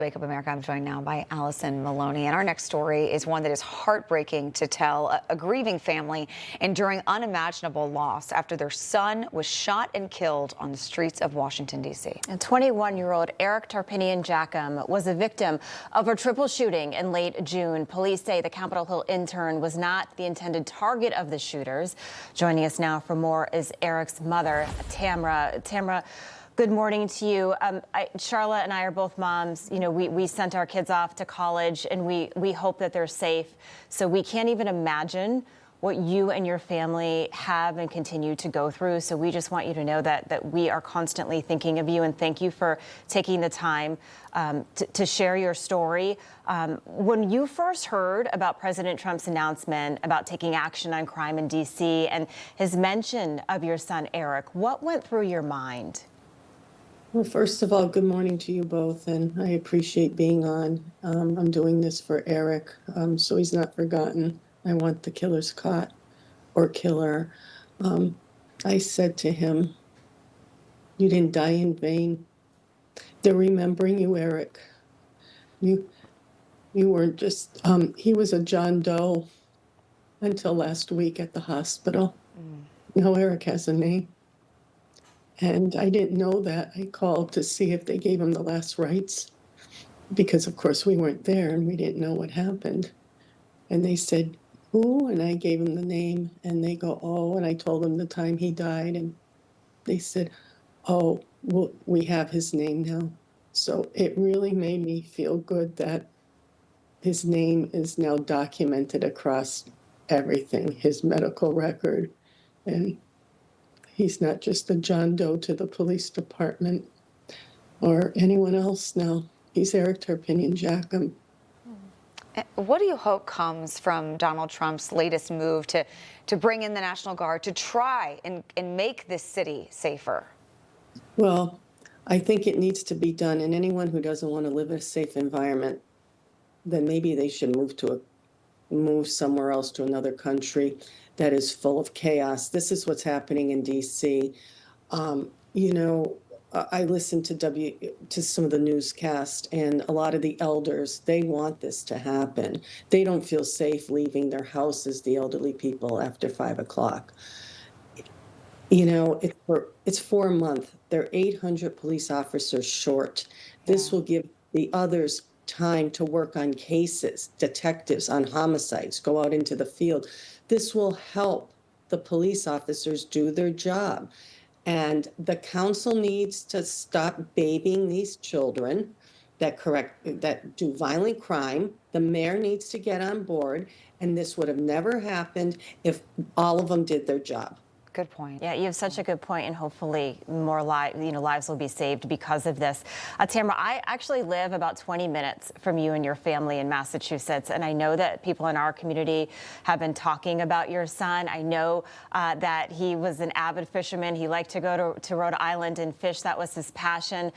Wake Up America. I'm joined now by Allison Maloney, and our next story is one that is heartbreaking to tell. A grieving family enduring unimaginable loss after their son was shot and killed on the streets of Washington, D.C. And 21-year-old Tamara Tarpinian Jachym was a victim of a triple shooting in late June. Police say the Capitol Hill intern was not the intended target of the shooters. Joining us now for more is Eric's mother, Tamara. Tamara, good morning to you. Charlotte and I are both moms. You know, we sent our kids off to college, and we hope that they're safe. So we can't even imagine what you and your family have and continue to go through. So we just want you to know that we are constantly thinking of you, and thank you for taking the time to share your story. When you first heard about President Trump's announcement about taking action on crime in D.C. and his mention of your son, Eric, what went through your mind? Well, first of all, good morning to you both, and I appreciate being on. I'm doing this for Eric, so he's not forgotten. I want the killers caught, or killer. I said to him, "You didn't die in vain. They're remembering you, Eric. You weren't just." He was a John Doe until last week at the hospital. Now Eric has a name. And I didn't know that. I called to see if they gave him the last rites because, of course, we weren't there and we didn't know what happened. And they said, "Who?" And I gave them the name, and they go, "Oh," and I told them the time he died. And they said, "Oh, well, we have his name now." So it really made me feel good that his name is now documented across everything, his medical record. And he's not just a John Doe to the police department or anyone else now. He's Eric Tarpinian Jachym. What do you hope comes from Donald Trump's latest move to bring in the National Guard to try and make this city safer? Well, I think it needs to be done. And anyone who doesn't want to live in a safe environment, then maybe they should move somewhere else to another country that is full of chaos. This is what's happening in D.C. I listened to some of the newscast, and a lot of the elders, they want this to happen. They don't feel safe leaving their houses, the elderly people, after 5 o'clock. You know, it's for a month. They're 800 police officers short. This will give the others time to work on cases, detectives on homicides, go out into the field. This will help the police officers do their job. And the council needs to stop babying these children that do violent crime. The mayor needs to get on board, and this would have never happened if all of them did their job. Good point. Yeah, you have such a good point, and hopefully more lives will be saved because of this. Tamara, I actually live about 20 minutes from you and your family in Massachusetts, and I know that people in our community have been talking about your son. I know that he was an avid fisherman. He liked to go to Rhode Island and fish. That was his passion.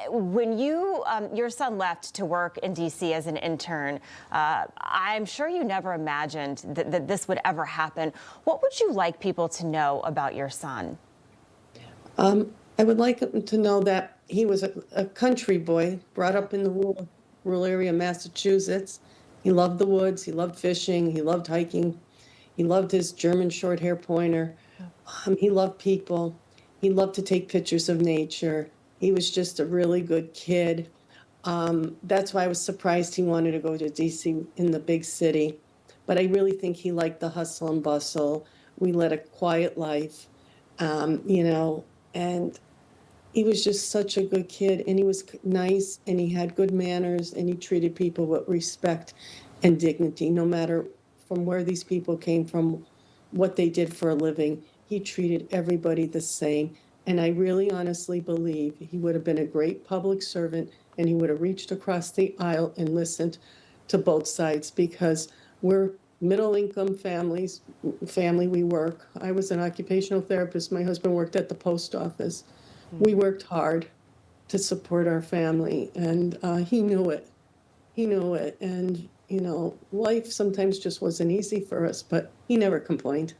When your son left to work in D.C. as an intern, I'm sure you never imagined that this would ever happen. What would you like people to know about your son? I would like them to know that he was a country boy brought up in the rural area of Massachusetts. He loved the woods. He loved fishing. He loved hiking. He loved his German short hair pointer. He loved people. He loved to take pictures of nature. He was just a really good kid. That's why I was surprised he wanted to go to D.C. in the big city. But I really think he liked the hustle and bustle. We led a quiet life, and he was just such a good kid, and he was nice, and he had good manners, and he treated people with respect and dignity, no matter from where these people came from, what they did for a living. He treated everybody the same, and I really honestly believe he would have been a great public servant, and he would have reached across the aisle and listened to both sides, because we're middle-income family, we work. I was an occupational therapist. My husband worked at the post office. We worked hard to support our family, and he knew it. And, life sometimes just wasn't easy for us, but he never complained.